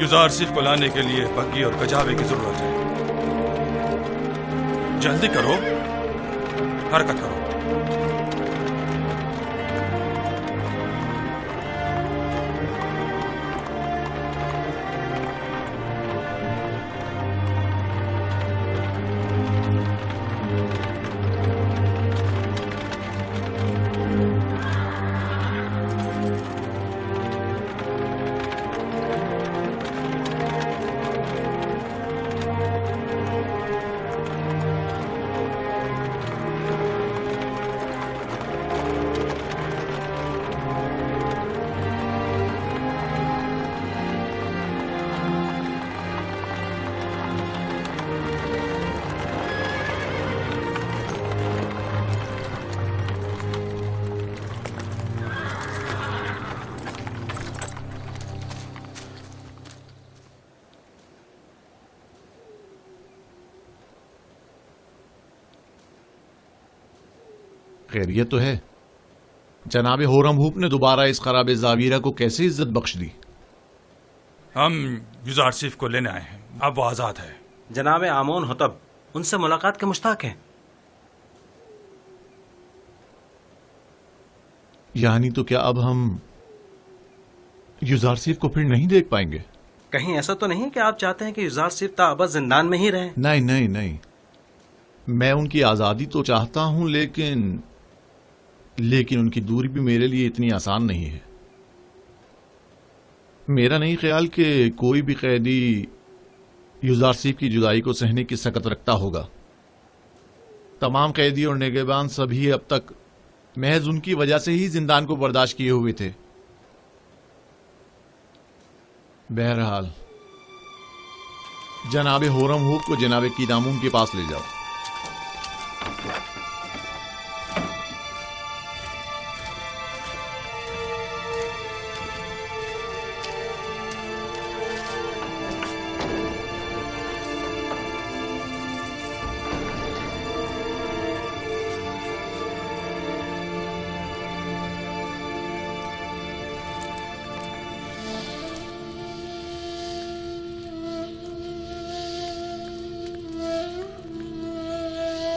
युजारसिफ को लाने के लिए बग्घी और कजावे की जरूरत है। जल्दी करो, हरकत करो। खैरियत तो है। जनाब होरमहूप ने दोबारा इस खराब जावीरा को कैसे इज्जत बख्श दी? हम युजारसिफ को लेने आए हैं, अब वो आजाद है। जनाब आमोन होतब उनसे मुलाकात के मुश्ताक हैं। यानी तो क्या अब हम युजारसिफ को फिर नहीं देख पाएंगे? कहीं ऐसा तो नहीं कि आप चाहते हैं कि युजारसिफ ताबद जिंदान में ही रहे? नहीं नहीं नहीं, मैं उनकी आजादी तो चाहता हूं, लेकिन उनकी दूरी भी मेरे लिए इतनी आसान नहीं है। मेरा नहीं ख्याल कि कोई भी कैदी युजारसिफ की जुदाई को सहने की सकत रखता होगा। तमाम कैदी और निगहबान सभी अब तक महज उनकी वजह से ही जिंदान को बर्दाश्त किए हुए थे। बहरहाल जनाब होरमहूप को जनाब कीदामून के पास ले जाओ।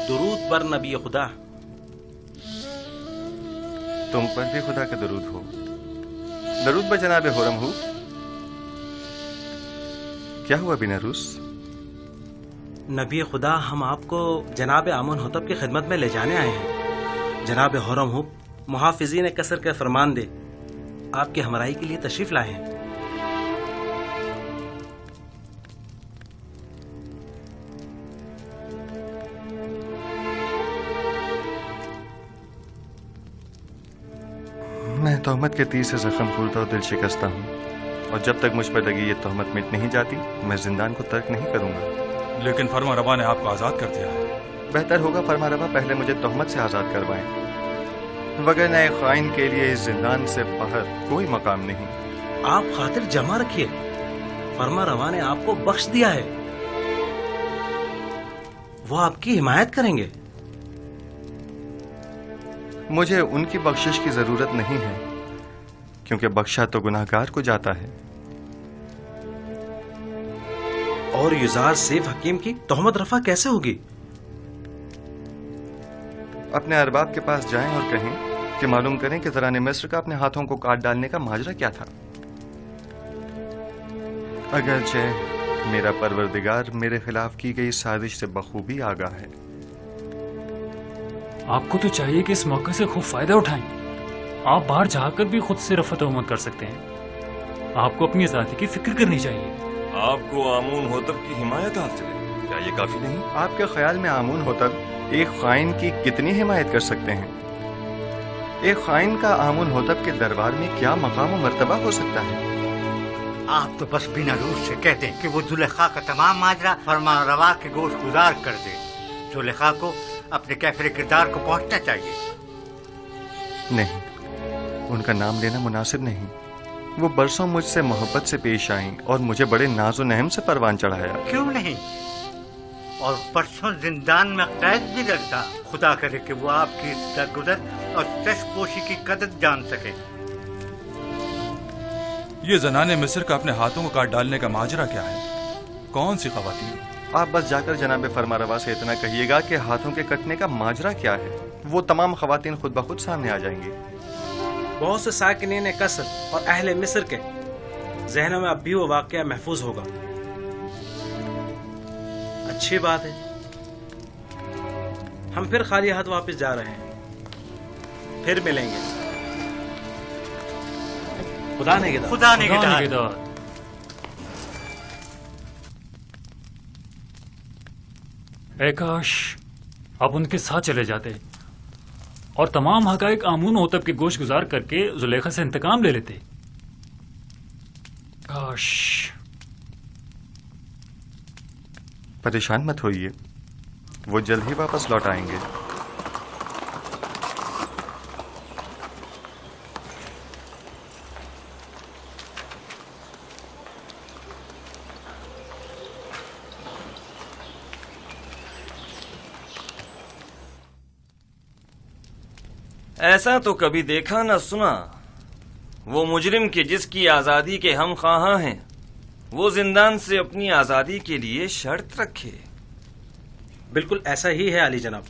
दुरूद पर नबी खुदा। तुम पर भी खुदा का दरूद हो। दरूद ब जनाब होरमहूप। क्या हुआ बिनारूस? नबी खुदा, हम आपको जनाब आमोन होतब की खिदमत में ले जाने आए हैं। जनाब होरमहूप मुहाफिजीन कसर के फरमान दे आपकी हमराही के लिए तशरीफ लाए हैं। मैं तोहमत के तीर से जख्म खुलता और दिल शिकस्ता हूँ, और जब तक मुझ पर लगी ये तोहमत मिट नहीं जाती मैं जिंदान को तर्क नहीं करूंगा। लेकिन फरमा रवा ने आपको आजाद कर दिया है। बेहतर होगा फरमा रवा पहले मुझे तोहमत से आजाद करवाएं, वगरना एक खाइन के लिए इस जिंदान से बाहर कोई मकाम नहीं। आप खातिर जमा रखिए, फरमा रवा ने आपको बख्श दिया है, वो आपकी हिमायत करेंगे। मुझे उनकी बख्शिश की जरूरत नहीं है, क्योंकि बख्शा तो गुनाहगार को जाता है। और युजारसिफ हकीम की तोहमत रफा कैसे होगी? अपने अरबाब के पास जाएं और कहें कि मालूम करें कि ज़राने मिस्र का अपने हाथों को काट डालने का माजरा क्या था। अगरचे मेरा परवरदिगार मेरे खिलाफ की गई साजिश से बखूबी आगाह है। आपको तो चाहिए कि इस मौके से खूब फायदा उठाएं। आप बाहर जाकर भी खुद से रफत उम्मत कर सकते हैं। आपको अपनी आजादी की फिक्र करनी चाहिए। आपको आमून होतब की हिमायत हासिल है, क्या ये काफी नहीं? आपके ख्याल में आमून होतब एक खाइन की कितनी हिमायत कर सकते हैं? एक खाइन का आमून होतब के दरबार में क्या मकाम और मर्तबा हो सकता है? आप तो बस बिना रूस से कह दें कि वो जुलेखा का तमाम माजरा फरमान रवा के गोश गुजार कर दे। जुलेखा को अपने कैफरे किरदार को पहुंचना चाहिए। नहीं, उनका नाम लेना मुनासिब नहीं। वो बरसों मुझसे मोहब्बत से पेश आईं और मुझे बड़े नाज़ो नहम से परवान चढ़ाया। क्यों नहीं? और परसों जिंदान में कैद भी लगता। खुदा करे कि वो आपकी दरगुजर और चश्मपोशी की कदर जान सके। ये जनाने मिस्र का अपने हाथों को काट डालने का माजरा क्या है? कौन सी खवातीन? आप बस जाकर जनाब फरमारवा से इतना कहिएगा कि हाथों के कटने का माजरा क्या है, वो तमाम खवातीन खुद ब खुद सामने आ जाएंगी। बहुत से साकिनीन कसर और अहले मिस्र के जहनों में अब भी वो वाकया महफूज होगा। अच्छी बात है, हम फिर खाली हाथ वापस जा रहे हैं, फिर मिलेंगे। खुदा ने खुदा निगहदार। ऐ काश आप उनके साथ चले जाते और तमाम हकाइक आमून होतब के गोश गुजार करके जुलेखा से इंतकाम ले लेते। काश। परेशान मत होइए, वो जल्द ही वापस लौट आएंगे। ऐसा तो कभी देखा न सुना। वो मुजरिम के जिसकी आजादी के हम ख्वाहां हैं, वो जिंदान से अपनी आजादी के लिए शर्त रखे। बिल्कुल ऐसा ही है अली जनाब।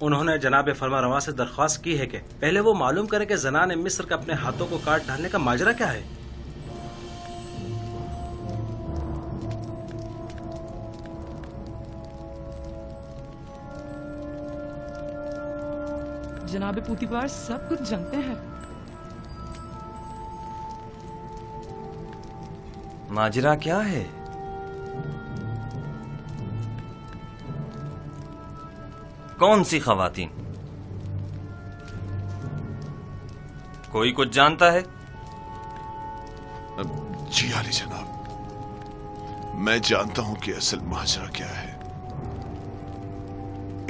उन्होंने जनाब फरमारवा से दरख्वास्त की है कि पहले वो मालूम करें कि जनाने मिस्र का अपने हाथों को काट डालने का माजरा क्या है। जनाब पूतीफार सब कुछ जानते हैं। माजरा क्या है? कौन सी खवातीन? कोई कुछ जानता है? जी आली जनाब, मैं जानता हूं कि असल माजरा क्या है।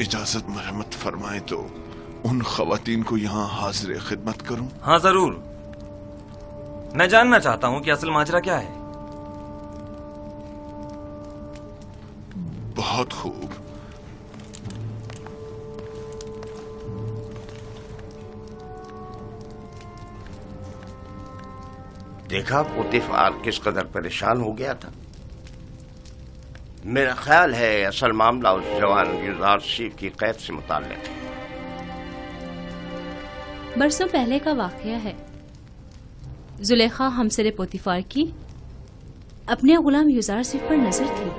इजाजत मरहमत फरमाएं तो उन खवातीन को यहां हाजिर खिदमत करूं? हाँ जरूर, मैं जानना चाहता हूं कि असल माजरा क्या है। बहुत खूब। देखा पुतीफार किस कदर परेशान हो गया था। मेरा ख्याल है असल मामला उस जवान युजारसीफ की कैद से मुताल्लिक है। बरसों पहले का वाकया है। जुलेखा हमसरे पोतीफार की अपने गुलाम युजारसीफ पर नजर थी।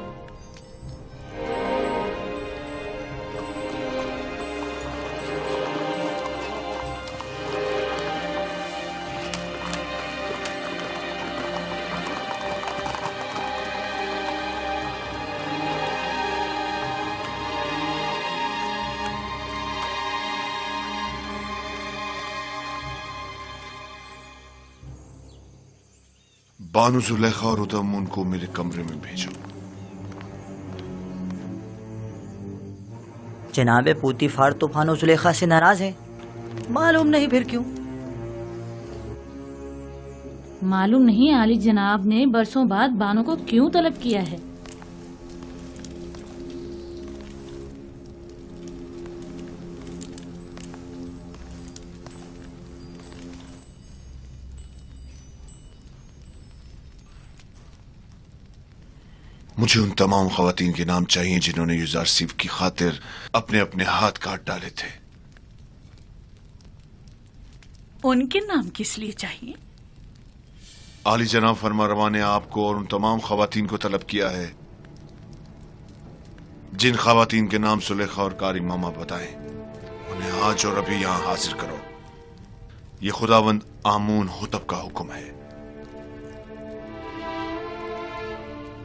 बानु जुलेखा और उदम को मेरे कमरे में भेजो। जनाब पूतीफार तो बानु जुलेखा से नाराज है, मालूम नहीं फिर क्यों। मालूम नहीं आली जनाब ने बरसों बाद बानो को क्यों तलब किया है। मुझे उन तमाम खवातीन के नाम चाहिए जिन्होंने युजारसीफ की खातिर अपने अपने हाथ काट डाले थे। उनके नाम किस लिए चाहिए? आली जनाब फरमारवा ने आपको और उन तमाम खवातीन को तलब किया है जिन खवातीन के नाम सुलेखा और कारी मामा बताएं। उन्हें आज और अभी यहां हाजिर करो। ये खुदावंद आमून होतब का हुक्म है।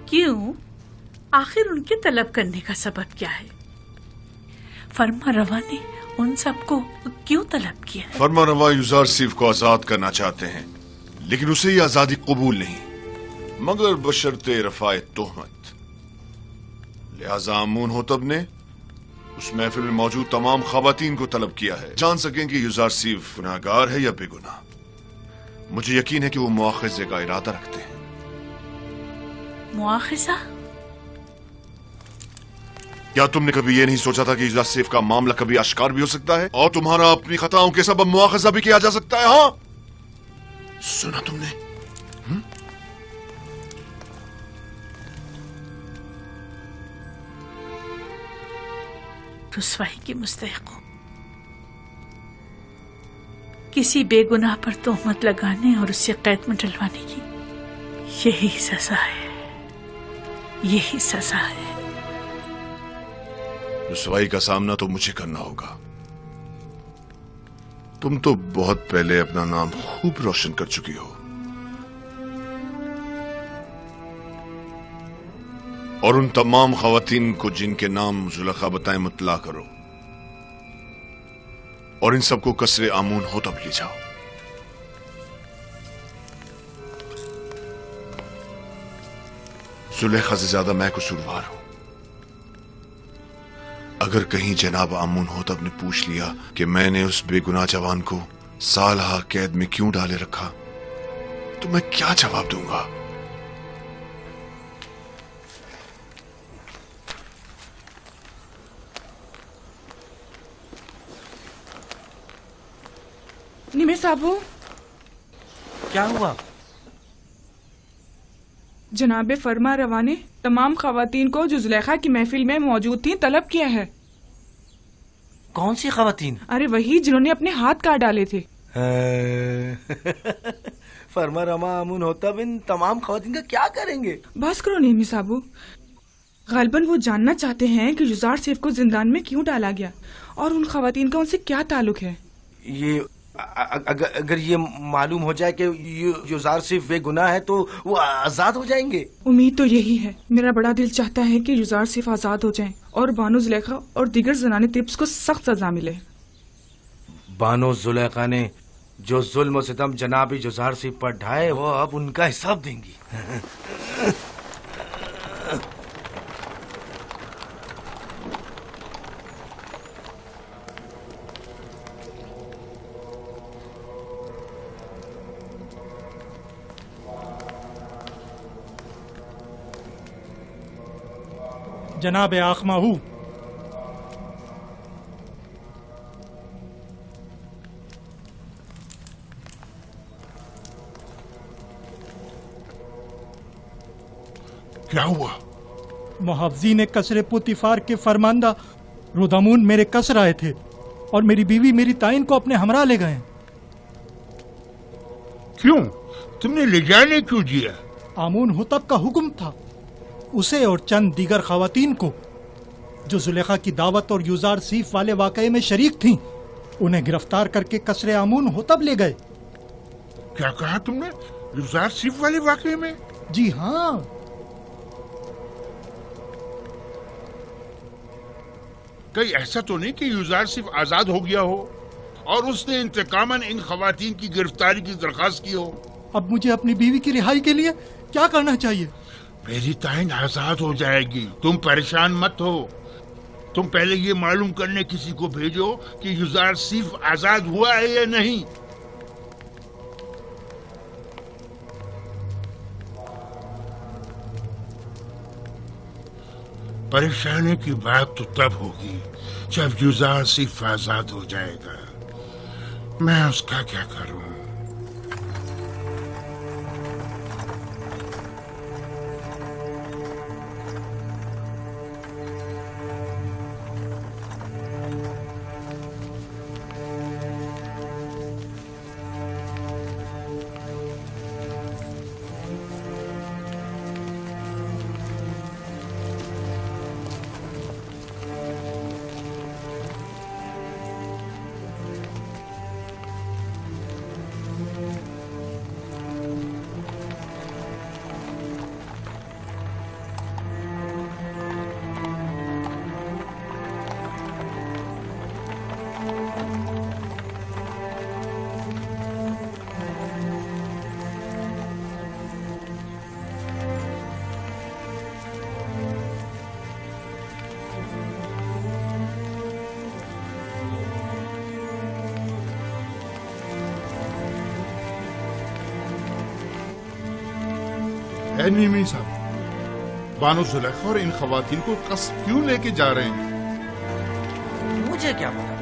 क्यों? आखिर उनके तलब करने का सबब क्या है? फरमा रवा ने उन सबको क्यों तलब किया है? फरमा रवा युजारसीफ को आजाद करना चाहते हैं, लेकिन उसे ये आजादी कबूल नहीं, मगर बशर्ते रफाए तोहमत। लिहाजा आमून होतब ने उस महफिल में मौजूद तमाम खवातीन को तलब किया है, जान सकें कि युजारसीफ गुनाहगार है या बेगुनाह। मुझे यकीन है कि वो मुआखिजे का इरादा रखते हैं। मुआखिजा? क्या तुमने कभी ये नहीं सोचा था कि युजारसीफ का मामला कभी आश्कार भी हो सकता है और तुम्हारा अपनी खताओं के सबब मुआखिजा भी किया जा सकता है? हाँ, सुना तुमने? रसवाई की मुस्तहिक हूं। किसी बेगुनाह पर तोहमत लगाने और उससे कैद में डलवाने की यही सजा है, यही सजा है। रुसवाई का सामना तो मुझे करना होगा। तुम तो बहुत पहले अपना नाम खूब रोशन कर चुकी हो, और उन तमाम खवातीन को जिनके नाम जुलेखा बताएं मुतला करो, और इन सबको कसरे आमून होतब ले जाओ। जुलेखा से ज्यादा मैं कसूरवार हूं। अगर कहीं जनाब आमून होतब ने पूछ लिया कि मैंने उस बेगुनाह जवान को सालहा कैद में क्यों डाले रखा, तो मैं क्या जवाब दूंगा? निमे साबू, क्या हुआ? जनाब फरमा रवा ने तमाम खवातीन को जो जुलेखा की महफिल में मौजूद थी तलब किया है। कौन सी खवातीन? अरे वही जिन्होंने अपने हाथ काट डाले थे। फरमा रवा आमून होतब इन तमाम खवातीन का क्या करेंगे? बस करो निमी साबू, गालबन वो जानना चाहते हैं कि युजार सिफ को जिंदान में क्यों डाला गया और उन खवातीन का उनसे क्या ताल्लुक है। ये अगर ये मालूम हो जाए कि युजार सिर्फ बेगुनाह है तो वो आजाद हो जाएंगे। उम्मीद तो यही है। मेरा बड़ा दिल चाहता है कि युजार सिर्फ आजाद हो जाएं और बानो जुलेखा और दीगर जनानी तिब्स को सख्त सजा मिले। बानो जुलेखा ने जो जुल्म सितम जनाबी युजार सिर्फ पर ढाए वो अब उनका हिसाब देंगी। जनाब आखमाहू, क्या हुआ? मुहावजीन कसरे पुतिफार के फरमांदा रुदामून मेरे कसर आए थे और मेरी बीवी मेरी ताइन को अपने हमरा ले गए। क्यों? तुमने ले जाने क्यों दिया? आमून हुतब का हुक्म था। उसे और चंद दीगर खवातीन को जो जुलेखा की दावत और युजार सीफ वाले वाकये में शरीक थीं, उन्हें गिरफ्तार करके कसरे आमून होतब ले गए। क्या कहा तुमने? युजार सीफ वाले वाकये में? जी हाँ। कहीं ऐसा तो नहीं कि युजार सिर्फ आजाद हो गया हो और उसने इंतकामन इन खवातीन की गिरफ्तारी की दरखास्त की हो? अब मुझे अपनी बीवी की रिहाई के लिए क्या करना चाहिए? मेरी ताइन आजाद हो जाएगी, तुम परेशान मत हो। तुम पहले ये मालूम करने किसी को भेजो कि युजार सिर्फ आजाद हुआ है या नहीं। परेशानी की बात तो तब होगी जब युजार सिर्फ आजाद हो जाएगा। मैं उसका क्या करूं? निमी साहब, बानो जुलेखा और इन खवातीन को कस्ब क्यों लेके जा रहे हैं? मुझे क्या पता।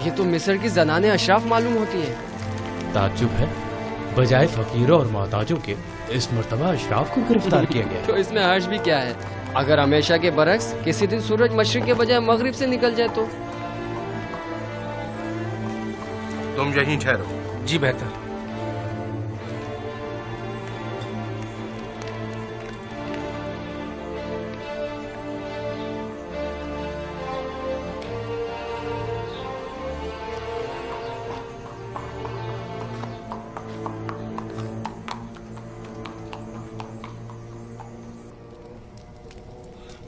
یہ تو مصر کی زنانیں اشراف معلوم ہوتی ہیں۔ تعجب ہے، بجائے فقیروں اور محتاجوں کے اس مرتبہ اشراف کو گرفتار کیا گیا۔ تو اس میں حرج بھی کیا ہے؟ اگر ہمیشہ کے برعکس کسی دن سورج مشرق کے بجائے مغرب سے نکل جائے تو؟ تم یہیں ٹھہرو۔ جی بہتر۔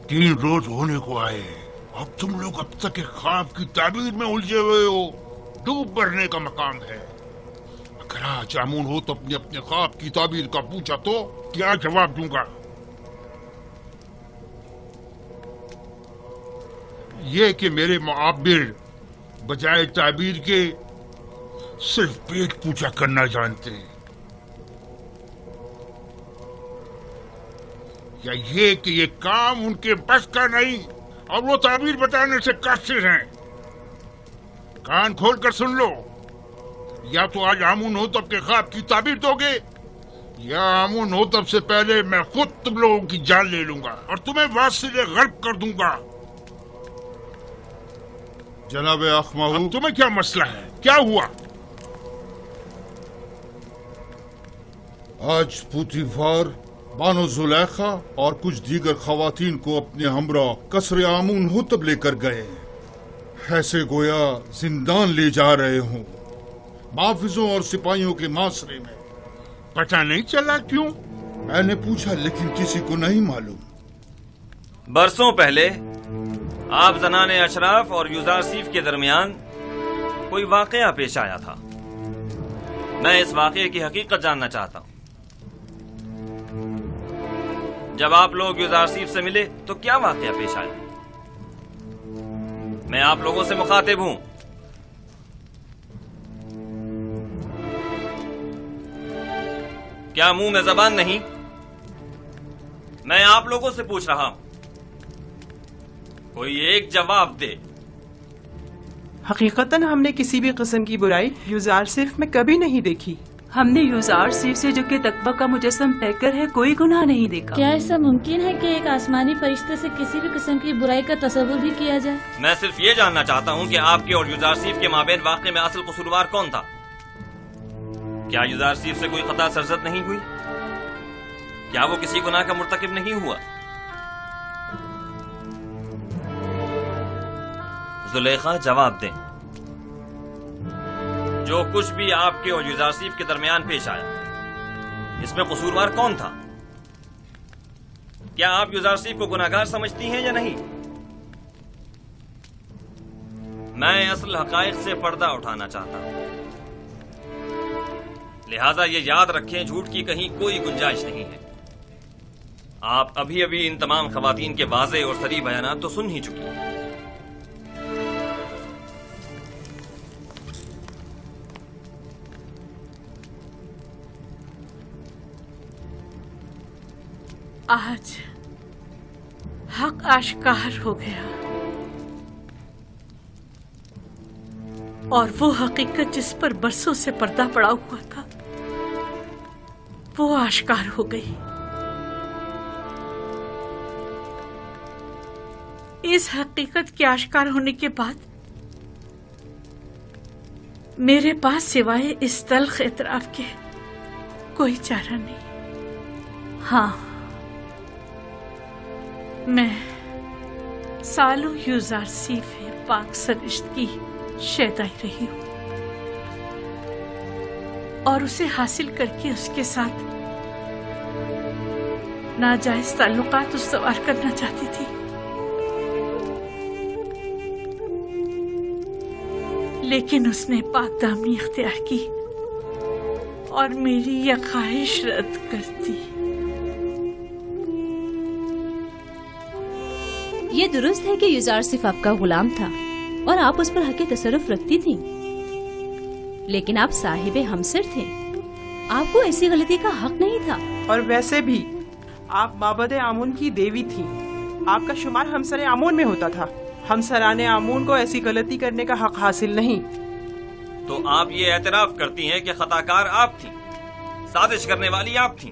تین روز ہونے کو آئے، اب تم لوگ اب تک ایک خواب کی تعبیر میں الجھے ہوئے ہو۔ ڈوب مرنے کا مقام ہے۔ اگر آج آمون ہو تو اپنے خواب کی تعبیر کا پوچھا تو کیا جواب دوں گا؟ یہ کہ میرے معابر بجائے تعبیر کے صرف پیٹ پوچھا کرنا جانتے، یا یہ کہ یہ کام ان کے بس کا نہیں اور وہ تعبیر بتانے سے قاصر ہیں؟ کان کھول کر سن لو، یا تو آج آمون ہوتب کے خواب کی تعبیر دو گے، یا آمون ہوتب سے پہلے میں خود تم لوگوں کی جان لے لوں گا اور تمہیں واصل غرب کر دوں گا۔ جناب اخماہو، تمہیں کیا مسئلہ ہے؟ کیا ہوا؟ آج پوتیفار بانو زلیخا اور کچھ دیگر خواتین کو اپنے ہمراہ قصر آمون ہوتب لے کر گئے، ایسے گویا زندان لے جا رہے ہوں، محافظوں اور سپاہیوں کے معاشرے میں۔ پتہ نہیں چلا کیوں؟ میں نے پوچھا لیکن کسی کو نہیں معلوم۔ برسوں پہلے آپ زنان اشراف اور یوزارسیف کے درمیان کوئی واقعہ پیش آیا تھا۔ میں اس واقعے کی حقیقت جاننا چاہتا ہوں۔ جب آپ لوگ یوزارسیف سے ملے تو کیا واقعہ پیش آیا؟ میں آپ لوگوں سے مخاطب ہوں۔ کیا منہ میں زبان نہیں؟ میں آپ لوگوں سے پوچھ رہا ہوں، کوئی ایک جواب دے۔ حقیقتاً ہم نے کسی بھی قسم کی برائی یوزارسیف میں کبھی نہیں دیکھی۔ ہم نے یوزارسیف سے جو کہ تقوی کا مجسم پیکر ہے کوئی گناہ نہیں دیکھا۔ کیا ایسا ممکن ہے کہ ایک آسمانی فرشتے سے کسی بھی قسم کی برائی کا تصور بھی کیا جائے؟ میں صرف یہ جاننا چاہتا ہوں کہ آپ کے اور یوزارسیف کے مابین واقعے میں اصل قصوروار کون تھا؟ کیا یوزارسیف سے کوئی خطا سرزد نہیں ہوئی؟ کیا وہ کسی گناہ کا مرتکب نہیں ہوا؟ زلیخا جواب دیں، جو کچھ بھی آپ کے اور یوزارسیف کے درمیان پیش آیا اس میں قصوروار کون تھا؟ کیا آپ یوزارسیف کو گناہگار سمجھتی ہیں یا نہیں؟ میں اصل حقائق سے پردہ اٹھانا چاہتا ہوں، لہذا یہ یاد رکھیں جھوٹ کی کہیں کوئی گنجائش نہیں ہے۔ آپ ابھی ابھی ان تمام خواتین کے واضح اور صریح بیانات تو سن ہی چکی ہیں۔ آج حق آشکار ہو گیا اور وہ حقیقت جس پر برسوں سے پردہ پڑا ہوا تھا وہ آشکار ہو گئی۔ اس حقیقت کے آشکار ہونے کے بعد میرے پاس سوائے اس تلخ اعتراف کے کوئی چارہ نہیں۔ ہاں، میں سالوں یوزارسیف پاک سرشت کی شیدائی رہی ہوں اور اسے حاصل کر کے اس کے ساتھ ناجائز تعلقات استوار کرنا چاہتی تھی، لیکن اس نے پاک دامنی اختیار کی اور میری یہ خواہش رد کر دی۔ یہ درست ہے کہ یوزارسیف آپ کا غلام تھا اور آپ اس پر حق تصرف رکھتی تھیں، لیکن آپ صاحب ہمسر تھے، آپ کو ایسی غلطی کا حق نہیں تھا۔ اور ویسے بھی آپ معبد آمون کی دیوی تھیں، آپ کا شمار ہمسر آمون میں ہوتا تھا۔ हम सराने आमून को ऐसी गलती करने का हक हासिल नहीं। तो आप ये एतराफ करती हैं कि खताकार आप थीं, साजिश करने वाली आप थीं,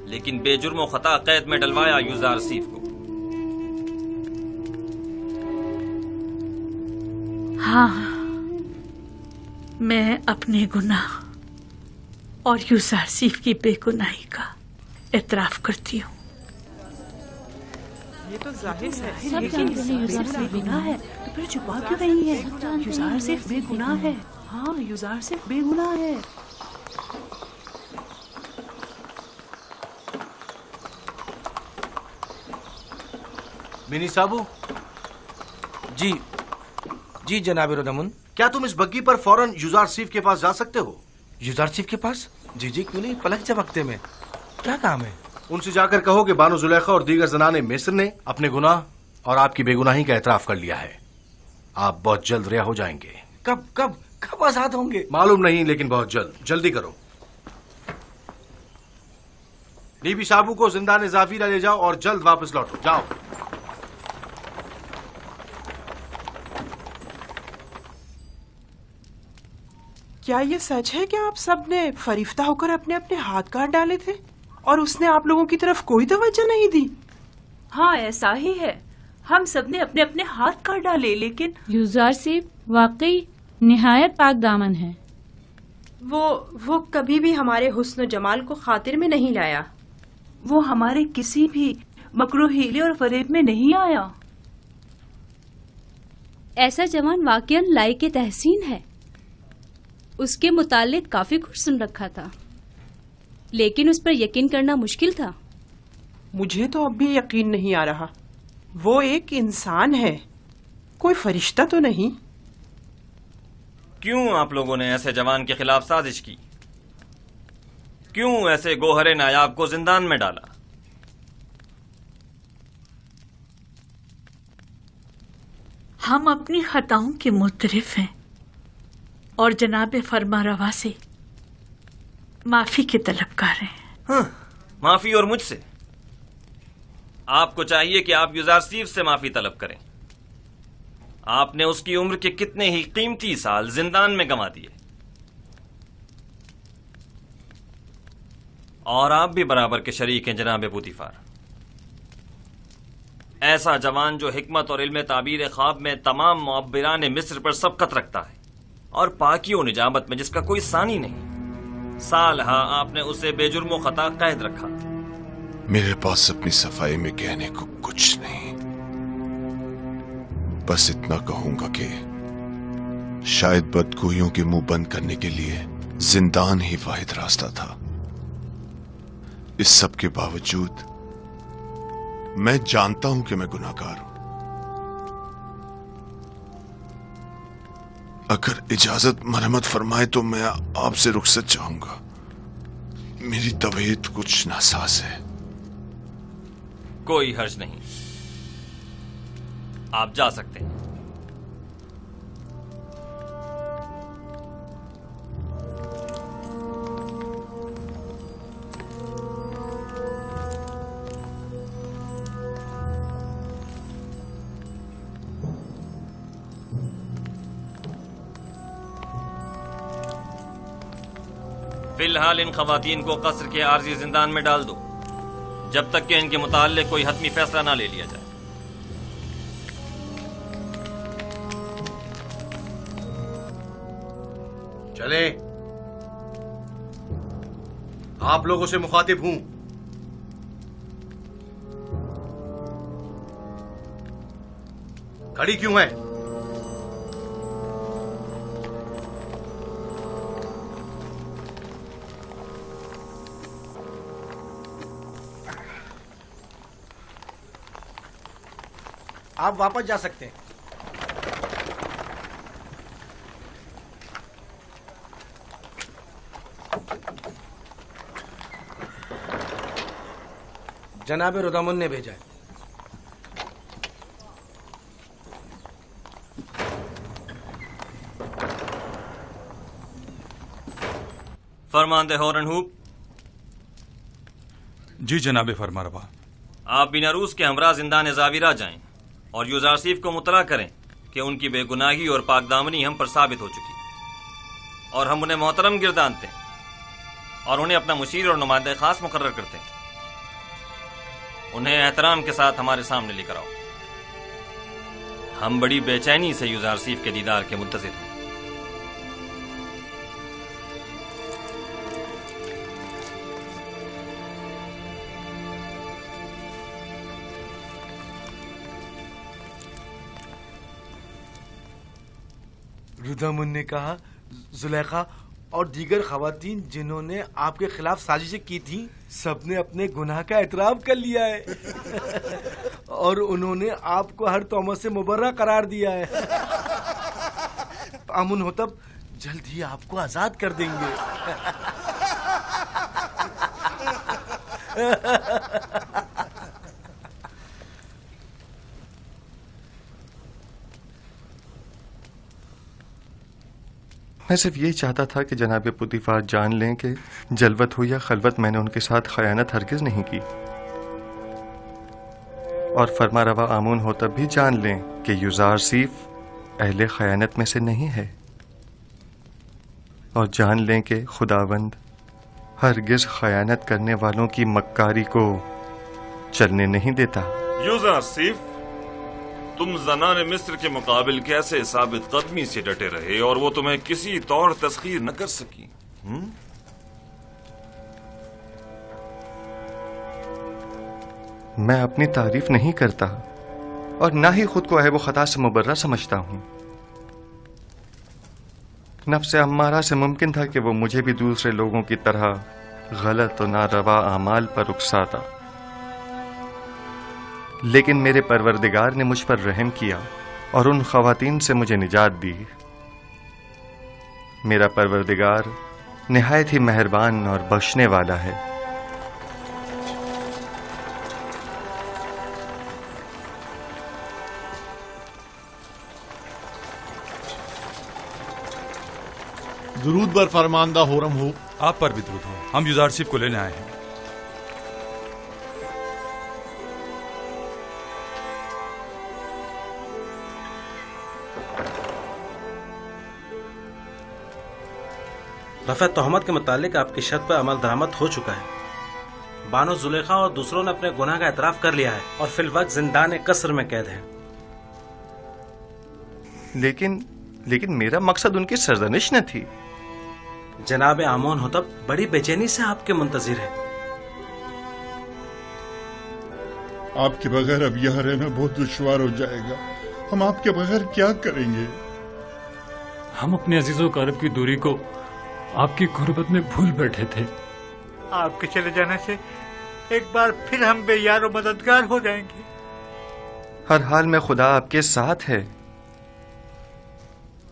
लेकिन बेजुर्म खता कैद में डलवाया यूजार सीफ को। हाँ, मैं अपने गुनाह और यूजार सीफ की बेगुनाही का एतराफ करती हूँ। ये तो जाहिर है, सब जानते हैं यूजार सिर्फ बेगुनाह है, तो फिर छुपा क्यों रही है? यूजार सिर्फ बेगुनाह है। हाँ, यूजार सिर्फ बेगुनाह है। मिनी साबू। जी जनाब रोदामुन। क्या तुम इस बग्गी पर फौरन यूजार सीफ के पास जा सकते हो? यूजार सीफ के पास? जी क्यों नहीं, पलक झपकते में। क्या काम है? उनसे जाकर कहो कि बानो जुलेखा और दीगर जनाने मिस्र ने अपने गुनाह और आपकी बेगुनाही का एतराफ कर लिया है। आप बहुत जल्द रिहा हो जाएंगे। कब आजाद होंगे? मालूम नहीं, लेकिन बहुत जल्द। जल्दी करो। नीबी साबू को जिंदान जाफिरा ले जाओ और जल्द वापस लौटो। जाओ। क्या ये सच है कि आप सब ने फरिश्ता होकर अपने अपने हाथ काट डाले थे और उसने आप लोगों की तरफ कोई तवज्जो नहीं दी? हाँ, ऐसा ही है। हम सब ने अपने अपने हाथ काट डाले, लेकिन यूजार सिर्फ वाकई निहायत पाक दामन है। वो कभी भी हमारे हुस्न जमाल को खातिर में नहीं लाया। वो हमारे किसी भी मकरू हीले और फरेब में नहीं आया। ऐसा जवान वाकईन लायक तहसीन है। उसके मुतालिक काफी कुछ सुन रखा था, लेकिन उस पर यकीन करना मुश्किल था। मुझे तो अब भी यकीन नहीं आ रहा। वो एक इंसान है, कोई फरिश्ता तो नहीं। क्यों आप लोगों ने ऐसे जवान के खिलाफ साजिश की? क्यों ऐसे गोहरे नायाब को जिंदान में डाला? हम अपनी खताओं के मुतरिफ हैं और जनाब फरमा रवा से माफी के तलबगार हैं। हाँ, माफी और मुझसे? आपको चाहिए कि आप यूजार सीफ से माफी तलब करें। आपने उसकी उम्र के कितने ही कीमती साल जिंदान में गंवा दिए, और आप भी बराबर के शरीक हैं जनाब बुतीफार। ऐसा जवान जो हिकमत और इल्म ताबीर ख्वाब में तमाम मुअब्बिरान मिस्र पर सबकत रखता है और पाकी और निजामत में जिसका कोई सानी नहीं, सालहा आपने उसे बेजुर्म खता कैद रखा। मेरे पास अपनी सफाई में कहने को कुछ नहीं, बस इतना कहूंगा कि शायद बदगोइयों के मुंह बंद करने के लिए जिंदान ही वाहिद रास्ता था। इस सब के बावजूद मैं जानता हूं कि मैं गुनाहगार हूं। अगर इजाजत मरहमत फरमाए तो मैं आपसे रुखसत चाहूंगा। मेरी तबीयत कुछ नासाज है। कोई हर्ज नहीं, आप जा सकते हैं। फिलहाल इन खवातीन को कसर के आर्जी जिंदान में डाल दो, जब तक कि इनके मुताल्लिक कोई हतमी फैसला ना ले लिया जाए। चले, आप लोगों से मुखातिब हूं। खड़ी क्यों है? आप वापस जा सकते हैं। जनाब रोदामुन ने भेजा है। फरमानदे हॉरनहूप। जी जनाब फरमारवा। आप बिना रूस के हमरा जिंदान जाविरा जाएं اور یوزارسیف کو مطلع کریں کہ ان کی بے گناہی اور پاک دامنی ہم پر ثابت ہو چکی اور ہم انہیں محترم گردانتے ہیں اور انہیں اپنا مشیر اور نمائندہ خاص مقرر کرتے ہیں. انہیں احترام کے ساتھ ہمارے سامنے لے کر آؤ. ہم بڑی بے چینی سے یوزارسیف کے دیدار کے منتظر ہیں. ردامن نے کہا زلیخا اور دیگر خواتین جنہوں نے آپ کے خلاف سازشیں کی تھیں سب نے اپنے گناہ کا اعتراف کر لیا ہے اور انہوں نے آپ کو ہر تہمت سے مبرہ قرار دیا ہے. امن ہوتب جلد ہی آپ کو آزاد کر دیں گے. میں صرف یہی چاہتا تھا کہ جناب پوتیفار جان لیں کہ جلوت ہو یا خلوت میں نے ان کے ساتھ خیانت ہرگز نہیں کی، اور فرما روا آمون ہوتب بھی جان لیں کہ یوزارسیف اہل خیانت میں سے نہیں ہے، اور جان لیں کہ خداوند ہرگز خیانت کرنے والوں کی مکاری کو چلنے نہیں دیتا. یوزارسیف، تم زنان مصر کے مقابل کیسے ثابت قدمی سے ڈٹے رہے اور وہ تمہیں کسی طور تسخیر نہ کر سکی؟ میں اپنی تعریف نہیں کرتا اور نہ ہی خود کو عیب و خطا سے مبرہ سمجھتا ہوں. نفس امارہ سے ممکن تھا کہ وہ مجھے بھی دوسرے لوگوں کی طرح غلط و ناروا اعمال پر اکساتا، لیکن میرے پروردگار نے مجھ پر رحم کیا اور ان خواتین سے مجھے نجات دی. میرا پروردگار نہایت ہی مہربان اور بخشنے والا ہے. درود بر فرماندہ ہورم ہو. آپ پر بھی درود ہو. ہم یوزارسیف کو لینے آئے ہیں. رفع تہمت کے متعلق آپ کی شرط پر عمل درآمد ہو چکا ہے. بانو زلیخا اور دوسروں نے اپنے گناہ کا اعتراف کر لیا ہے اور فی الوقت زندان قصر میں قید ہیں. لیکن میرا مقصد ان کی سرزنش نہ تھی. جناب آمون ہوتب بڑی بے چینی سے آپ کے منتظر ہیں. آپ کے بغیر اب یہاں رہنا بہت دشوار ہو جائے گا. ہم آپ کے بغیر کیا کریں گے؟ ہم اپنے عزیز و اقارب کی دوری کو آپ کی غربت میں بھول بیٹھے تھے. آپ کے چلے جانے سے ایک بار پھر ہم بے یار و مددگار ہو جائیں گے. ہر حال میں خدا آپ کے ساتھ ہے.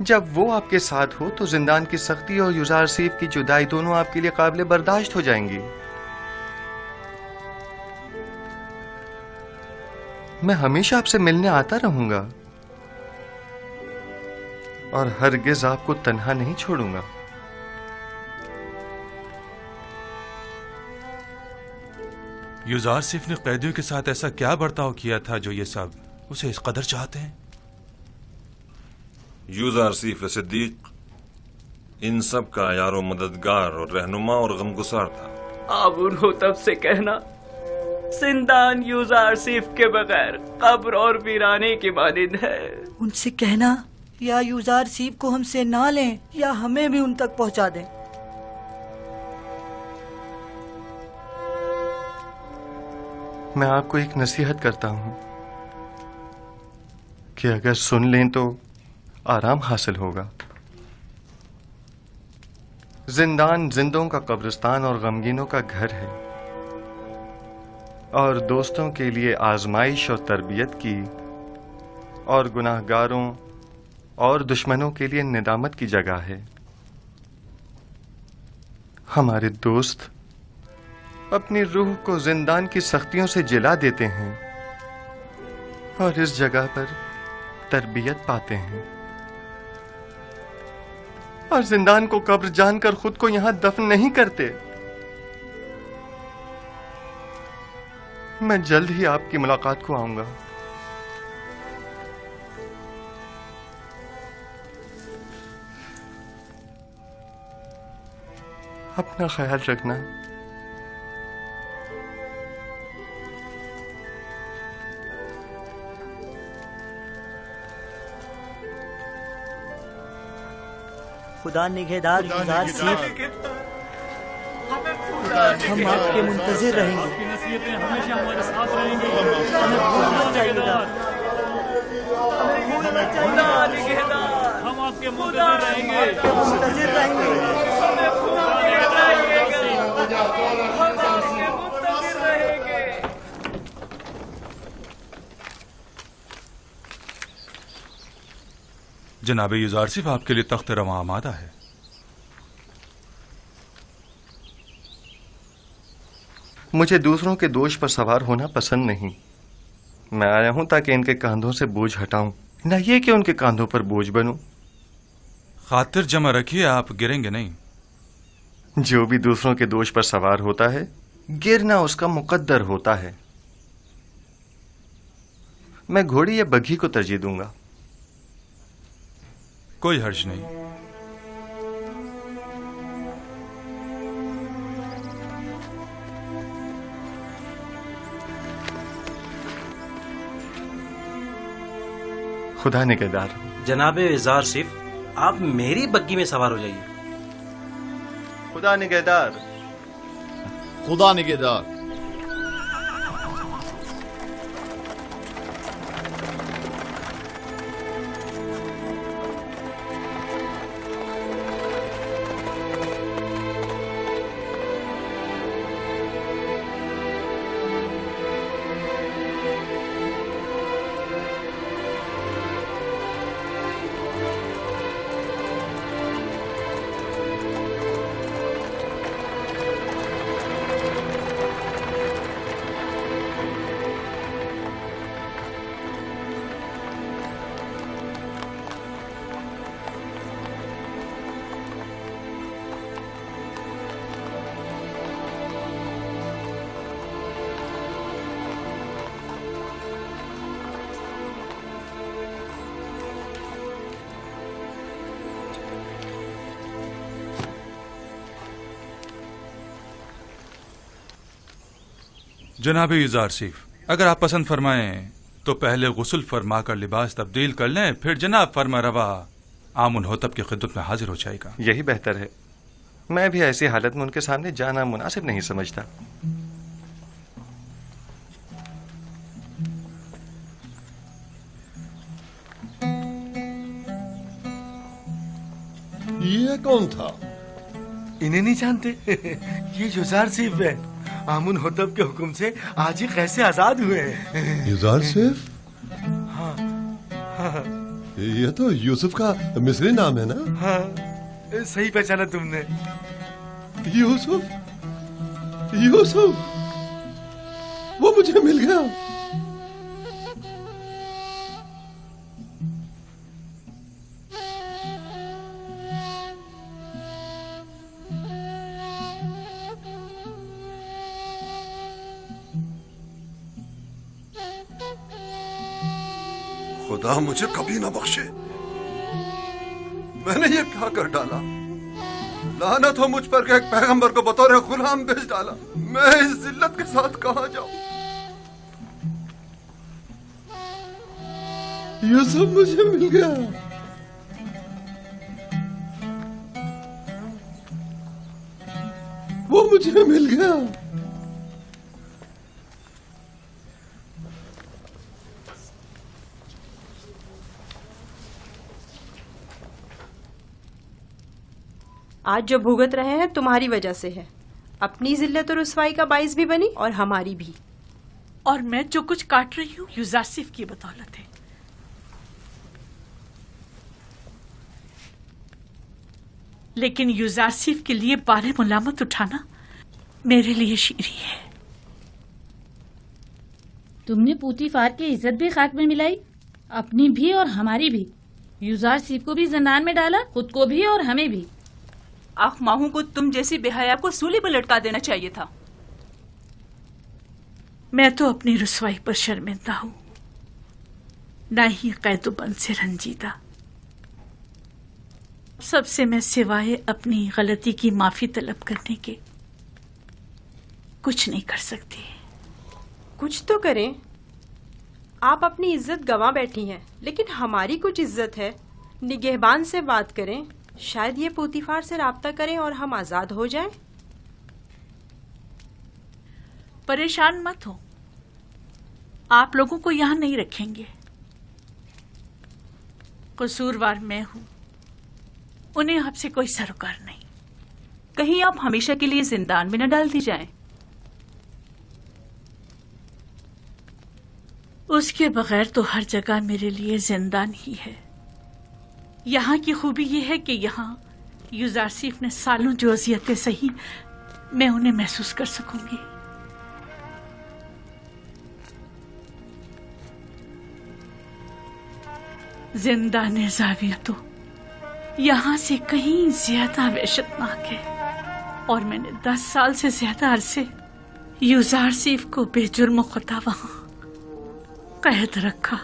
جب وہ آپ کے ساتھ ہو تو زندان کی سختی اور یوزارسیف کی جدائی دونوں آپ کے لیے قابل برداشت ہو جائیں گی. میں ہمیشہ آپ سے ملنے آتا رہوں گا اور ہرگز آپ کو تنہا نہیں چھوڑوں گا. یوزارسیف نے قیدیوں کے ساتھ ایسا کیا برتاؤ کیا تھا جو یہ سب اسے اس قدر چاہتے ہیں؟ یوزارسیف صدیق ان سب کا یار و مددگار اور رہنما اور غمگسار تھا. آمون ہوتب سے کہنا زندان یوزارسیف کے بغیر قبر اور ویرانے کی مانند ہے. ان سے کہنا یا یوزارسیف کو ہم سے نہ لیں یا ہمیں بھی ان تک پہنچا دیں. میں آپ کو ایک نصیحت کرتا ہوں کہ اگر سن لیں تو آرام حاصل ہوگا. زندان زندوں کا قبرستان اور غمگینوں کا گھر ہے اور دوستوں کے لیے آزمائش اور تربیت کی اور گناہ گاروں اور دشمنوں کے لیے ندامت کی جگہ ہے. ہمارے دوست اپنی روح کو زندان کی سختیوں سے جلا دیتے ہیں اور اس جگہ پر تربیت پاتے ہیں، اور زندان کو قبر جان کر خود کو یہاں دفن نہیں کرتے. میں جلد ہی آپ کی ملاقات کو آؤں گا. अपना ख्याल रखना। खुदा निगहदार युजार सीफ, हम आपके मुंतजिर रहेंगे। हमेशा हमारे साथ रहेंगे। हम आपके मुंतजिर रहेंगे। जनाब युजारसिफ, आपके लिए तख्त रवां आमादा है। मुझे दूसरों के दोष पर सवार होना पसंद नहीं। मैं आया हूं ताकि इनके कांधों से बोझ हटाऊं, न ये कि उनके कांधों पर बोझ बनूं। खातिर जमा रखिए, आप गिरेंगे नहीं। जो भी दूसरों के दोष पर सवार होता है, गिरना उसका मुकद्दर होता है। मैं घोड़ी या बग्घी को तरजीह दूंगा। कोई हर्ज नहीं। खुदा निगहदार। जनाब इजार सिफ, आप मेरी बग्गी में सवार हो जाइए। खुदा निगहदार। खुदा निगहदार। जनाब युजारसिफ, अगर आप पसंद फरमाएं तो पहले गुस्ल फरमा कर लिबास तब्दील कर लें, फिर जनाब फरमा रवा आमुन होतब की खिदमत में हाजिर हो जाएगा। यही बेहतर है। मैं भी ऐसी हालत में उनके सामने जाना मुनासिब नहीं समझता। ये कौन था? इन्हें नहीं जानते? ये युजार सिफ है। आमुन होतब के हुक्म से आज ही कैसे आजाद हुए हैं। युजार सिफ? हाँ, हाँ। ये तो यूसुफ का मिस्री नाम है ना? हाँ, सही पहचाना तुमने। यूसुफ, यूसुफ, वो मुझे मिल गया। खुदा मुझे कभी ना बख्शे। मैंने ये क्या कर डाला? लानत हो मुझ पर कि एक पैगंबर को बतौर गुलाम भेज डाला। मैं इस जिल्लत के साथ कहां जाऊं? यूसुफ मुझे मिल गया। वो मुझे मिल गया। आज जो भुगत रहे हैं तुम्हारी वजह से है। अपनी जिल्लत और रुसवाई का बाइस भी बनी और हमारी भी। और मैं जो कुछ काट रही हूँ युजारसिफ की बदौलत है। लेकिन युजारसिफ के लिए बारे मुलामत उठाना मेरे लिए शीरी है। तुमने पूतीफार की इज्जत भी खाक में मिलाई, अपनी भी और हमारी भी। युजारसिफ को भी जनान में डाला, खुद को भी और हमें भी। आख माहू को तुम जैसी बेहया को सूली पर लटका देना चाहिए था। मैं तो अपनी रुसवाई पर शर्मिंदा हूँ, न ही कैदुबंद से रंजीदा। सब से मैं सिवाय अपनी गलती की माफी तलब करने के कुछ नहीं कर सकती। कुछ तो करें। आप अपनी इज्जत गंवा बैठी हैं, लेकिन हमारी कुछ इज्जत है। निगहबान से बात करें, शायद ये पोतीफार से राब्ता करें और हम आजाद हो जाएं। परेशान मत हो, आप लोगों को यहाँ नहीं रखेंगे। कसूरवार मैं हूँ, उन्हें आपसे कोई सरोकार नहीं। कहीं आप हमेशा के लिए जिंदान में न डाल दी जाएं। उसके बगैर तो हर जगह मेरे लिए जिंदान ही है। यहाँ की खूबी ये है कि यहाँ यूजारसीफ ने सालों जो अजियतें सही, मैं उन्हें महसूस कर सकूंगी। जिंदान ज़ाविया तो यहाँ से कहीं ज्यादा वहशतनाक है, और मैंने 10 साल से ज्यादा अरसे यूजारसीफ को बेजुर्म खुदा वहां कैद रखा।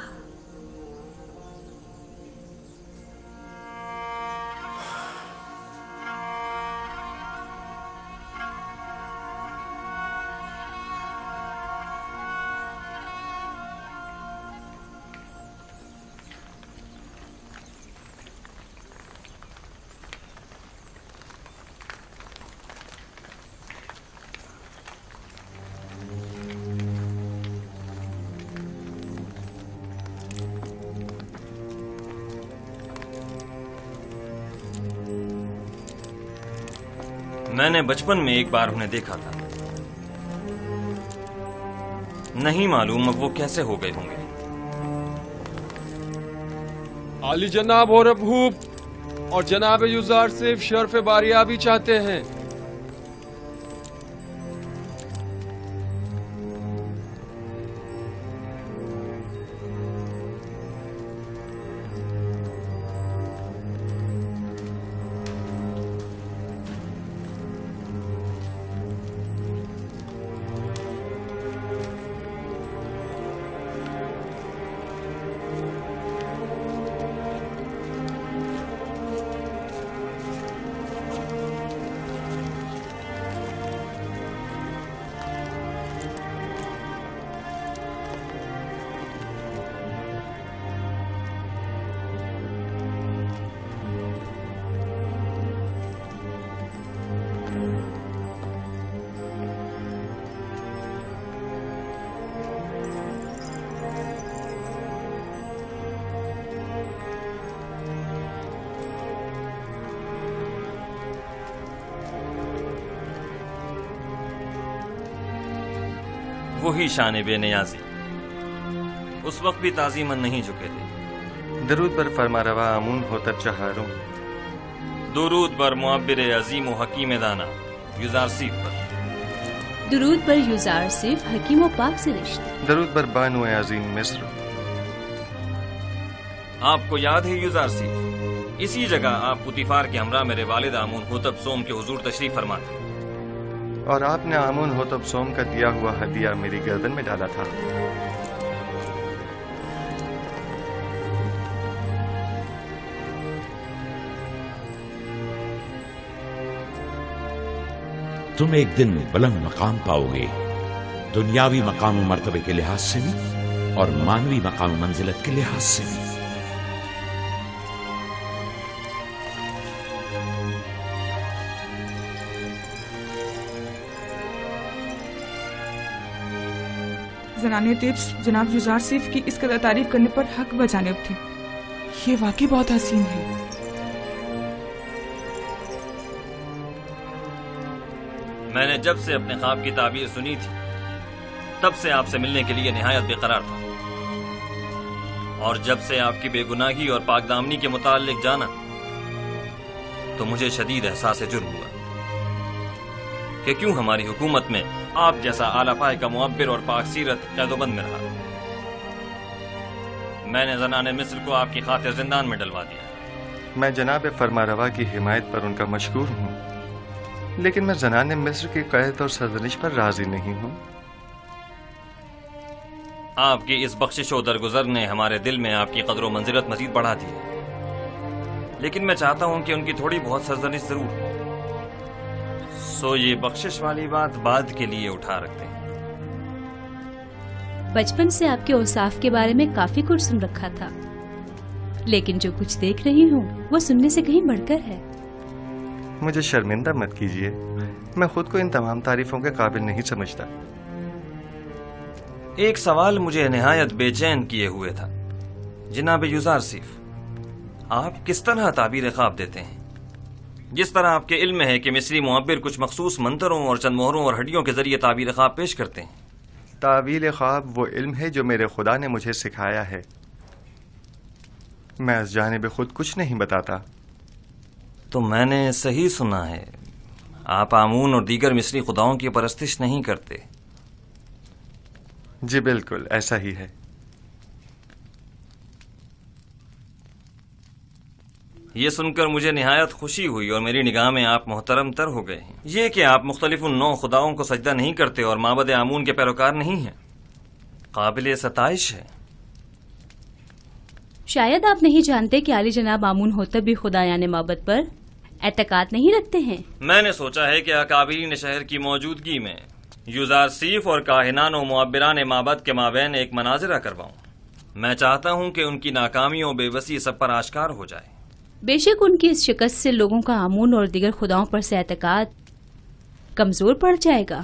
मैंने बचपन में एक बार उन्हें देखा था। नहीं मालूम अब वो कैसे हो गए होंगे। आली जनाब होरब हूब और जनाब यूजार सिर्फ शर्फ बारियाबी चाहते हैं। वही शान बेनियाजी उस वक्त भी ताजीमन नहीं झुके थे। दरूद पर फरमारवा आमून होतर चहारों, दुरूद पर मुअब्बिर अजीम व हकीम दाना यूजारसीफ पर, दुरूद पर यूजारसीफ हकीम व पाक से रिश्ते, दरूद पर बानो अजीम मिस्र। आपको याद है यूजारसीफ, इसी जगह आप पुतिफार के हमरा मेरे वालिद आमून होतब सोम के हुजूर तशरीफ फरमा थे, और आपने आमून होतब सोम का दिया हुआ हदिया मेरी गर्दन में डाला था। तुम एक दिन बुलंद मकाम पाओगे, दुनियावी मकाम मर्तबे के लिहाज से भी और मानवी मकाम मंजिलत के लिहाज से भी। ज़नाने तिब्स जनाब यूजारसीफ की इस कदर तारीफ करने पर हक बजानिब थे। ये वाकई बहुत हसीन है। मैंने जब से अपने ख्वाब की ताबीर सुनी थी तब से आपसे मिलने के लिए निहायत बेकरार था, और जब से आपकी बेगुनाही और पाकदामनी के मुताल्लिक जाना तो मुझे शदीद एहसास जुर्म हुआ कि क्यों हमारी हुकूमत में आप जैसा आला पाए का मुअब्बिर और पाक सीरत कैदोबंद में रहा। मैंने ज़नाने मिस्र को आपकी खातिर जिंदान में डलवा दिया। मैं जनाब फरमारवा की हिमायत पर उनका मशकूर हूँ, लेकिन मैं ज़नाने मिस्र की कैद और सरजनिश पर राजी नहीं हूँ। आपकी इस बख्शिश और दरगुजर ने हमारे दिल में आपकी कदर व मंजिलत मजीद बढ़ा दी। لیکن میں چاہتا ہوں کہ ان کی تھوڑی بہت سرزنش ضرور ہو۔ سو یہ بخشش والی بات بعد کے لیے اٹھا رکھتے ہیں۔ بچپن سے آپ کے اوصاف کے بارے میں کافی کچھ سن رکھا تھا، لیکن جو کچھ دیکھ رہی ہوں وہ سننے سے کہیں بڑھ کر ہے۔ مجھے شرمندہ مت کیجیے، میں خود کو ان تمام تعریفوں کے قابل نہیں سمجھتا۔ ایک سوال مجھے نہایت بے چین کیے ہوئے تھا جناب یوزارسیف، آپ کس طرح تعبیر خواب دیتے ہیں؟ جس طرح آپ کے علم ہے کہ مصری معبر کچھ مخصوص منتروں اور چند مہروں اور ہڈیوں کے ذریعے تعبیر خواب پیش کرتے ہیں۔ تعویل خواب وہ علم ہے جو میرے خدا نے مجھے سکھایا ہے، میں اس جانب خود کچھ نہیں بتاتا۔ تو میں نے صحیح سنا ہے، آپ آمون اور دیگر مصری خداؤں کی پرستش نہیں کرتے؟ جی بالکل ایسا ہی ہے۔ یہ سن کر مجھے نہایت خوشی ہوئی اور میری نگاہ میں آپ محترم تر ہو گئے ہیں۔ یہ کہ آپ مختلف نو خداؤں کو سجدہ نہیں کرتے اور معبد آمون کے پیروکار نہیں ہیں، قابل ستائش ہے۔ شاید آپ نہیں جانتے کہ عالی جناب آمون ہوتب بھی خدایان معبد پر اعتقاد نہیں رکھتے ہیں۔ میں نے سوچا ہے کہ اکابرین شہر کی موجودگی میں یوزارسیف اور کاہنان و معبران معبد کے مابین ایک مناظرہ کرواؤں۔ میں چاہتا ہوں کہ ان کی ناکامیوں بے بسی سب پر آشکار ہو جائے۔ بے شک ان کی اس شکست سے لوگوں کا آمون اور دیگر خداؤں پر سے اعتقاد کمزور پڑ جائے گا۔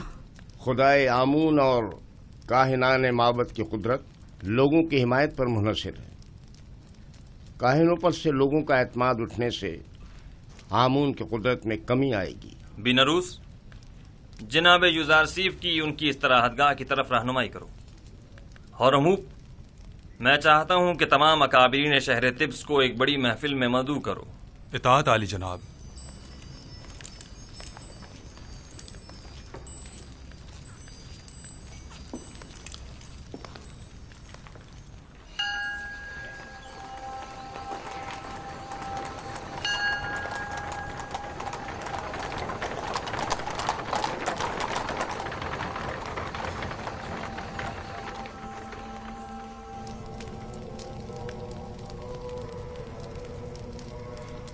خدائے آمون اور کاہنان معبد کی قدرت لوگوں کی حمایت پر منحصر ہے۔ کاہنوں پر سے لوگوں کا اعتماد اٹھنے سے آمون کی قدرت میں کمی آئے گی۔ بینروس، جناب یوزارسیف کی ان کی استراحتگاہ کی طرف رہنمائی کرو۔ ہورموپ، میں چاہتا ہوں کہ تمام اکابرین شہر طبس کو ایک بڑی محفل میں مدعو کرو۔ اطاعت عالی جناب۔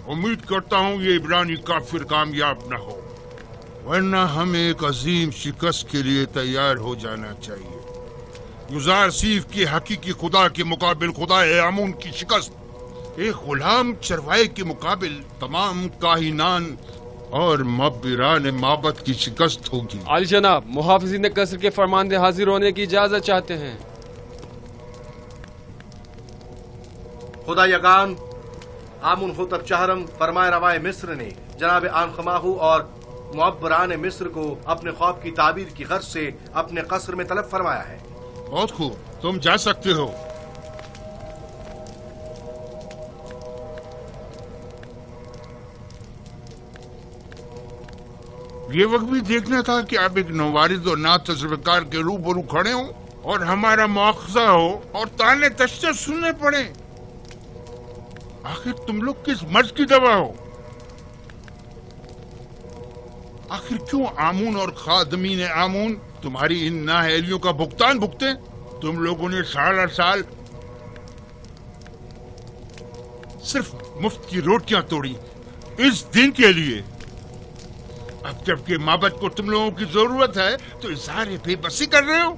امید کرتا ہوں یہ عبرانی کافر کامیاب نہ ہو، ورنہ ہمیں ایک عظیم شکست کے لیے تیار ہو جانا چاہیے۔ یوزارسیف کے حقیقی خدا کے مقابل خدا آمون کی شکست ایک غلام چروائے کے مقابل تمام کاہنان اور معبران معبد کی شکست ہوگی۔ عالی جناب، محافظین قصر کے فرماندے حاضر ہونے کی اجازت چاہتے ہیں۔ خدا یگان آمون ہوتب چہرم فرمائے روائے مصر نے جناب آنخماہو اور معبران مصر کو اپنے خواب کی تعبیر کی غرض سے اپنے قصر میں طلب فرمایا ہے۔ بہت خوب، تم جا سکتے ہو۔ یہ وقت بھی دیکھنا تھا کہ آپ ایک نوارد اور نا تجربہ کے روبرو کھڑے ہوں اور ہمارا مواخذہ ہو اور تانے تشنے سننے پڑے۔ آخر تم لوگ کس مرض کی دوا ہو؟ آخر کیوں آمون اور خادمین آمون تمہاری ان نااہلیوں کا بھگتان بھگتے؟ تم لوگوں نے سال ہر سال صرف مفت کی روٹیاں توڑی اس دن کے لیے۔ اب جبکہ معبد کو تم لوگوں کی ضرورت ہے تو اظہار بے بسی کر رہے ہو۔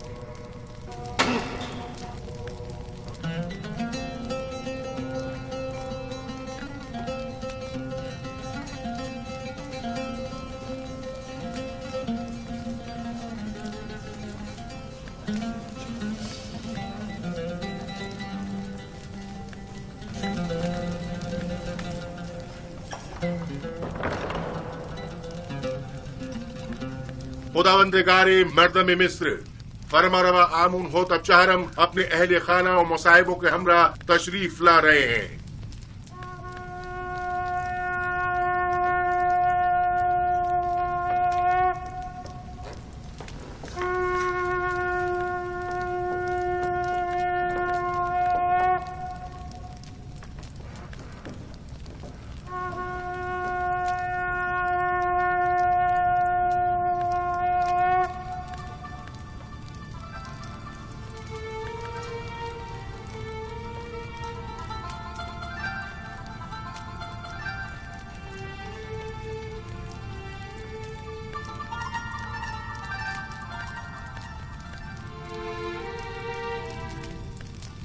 خداوندگار مردم مصر، فرما روا آمون ہوتب چہرم اپنے اہل خانہ و مصائبوں کے ہمراہ تشریف لا رہے ہیں۔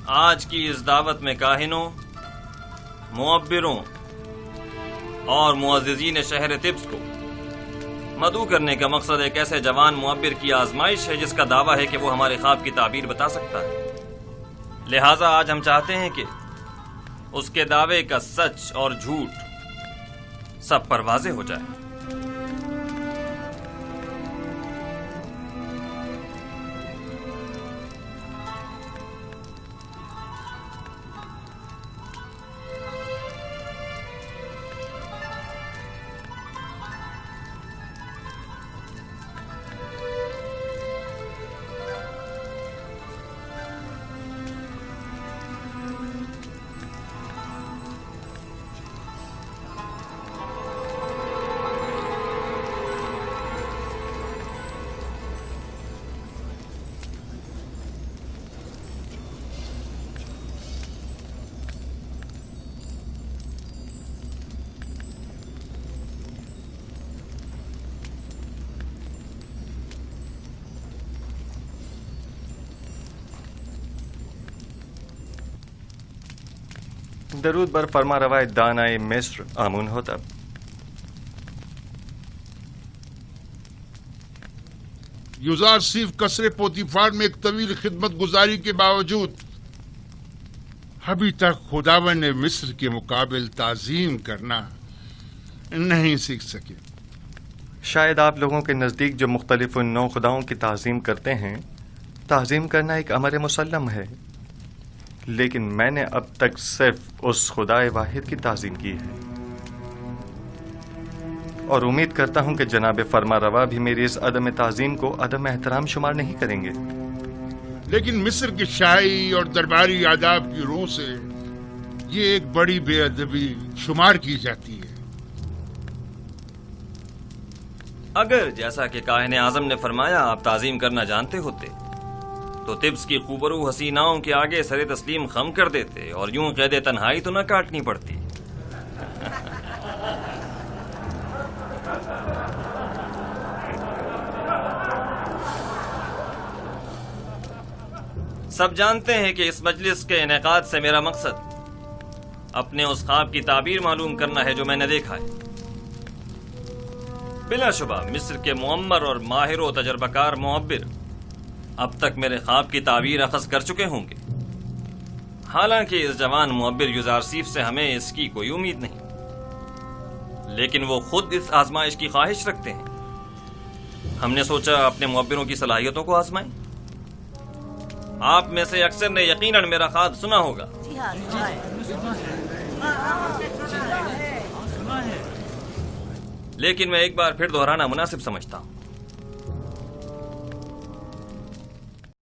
آج کی اس دعوت میں کاہنوں، معبروں اور معززین شہر طبس کو مدعو کرنے کا مقصد ایک ایسے جوان معبر کی آزمائش ہے جس کا دعویٰ ہے کہ وہ ہمارے خواب کی تعبیر بتا سکتا ہے۔ لہٰذا آج ہم چاہتے ہیں کہ اس کے دعوے کا سچ اور جھوٹ سب پر واضح ہو جائے۔ درود بر فرما روایت دانائے مصر آمون ہوتب۔ یوزارسیف قصر پوتیفار میں ایک طویل خدمت گزاری کے باوجود ابھی تک خداوند نے مصر کے مقابل تعظیم کرنا نہیں سیکھ سکے۔ شاید آپ لوگوں کے نزدیک جو مختلف نو خداؤں کی تعظیم کرتے ہیں، تعظیم کرنا ایک امر مسلم ہے، لیکن میں نے اب تک صرف اس خدائے واحد کی تعظیم کی ہے، اور امید کرتا ہوں کہ جناب فرما روا بھی میری اس عدم تعظیم کو عدم احترام شمار نہیں کریں گے۔ لیکن مصر کی شاہی اور درباری آداب کی روح سے یہ ایک بڑی بے ادبی شمار کی جاتی ہے۔ اگر جیسا کہ کاہن اعظم نے فرمایا آپ تعظیم کرنا جانتے ہوتے تو طبس کی خوبرو حسیناؤں کے آگے سر تسلیم خم کر دیتے اور یوں قید تنہائی تو نہ کاٹنی پڑتی۔ سب جانتے ہیں کہ اس مجلس کے انعقاد سے میرا مقصد اپنے اس خواب کی تعبیر معلوم کرنا ہے جو میں نے دیکھا ہے۔ بلا شبہ مصر کے معمر اور ماہر و تجربہ کار معبر اب تک میرے خواب کی تعبیر اخذ کر چکے ہوں گے، حالانکہ اس جوان معبر یوزارسیف سے ہمیں اس کی کوئی امید نہیں، لیکن وہ خود اس آزمائش کی خواہش رکھتے ہیں۔ ہم نے سوچا اپنے معبروں کی صلاحیتوں کو آزمائیں۔ آپ میں سے اکثر نے یقیناً میرا خواب سنا ہوگا، لیکن میں ایک بار پھر دہرانا مناسب سمجھتا ہوں۔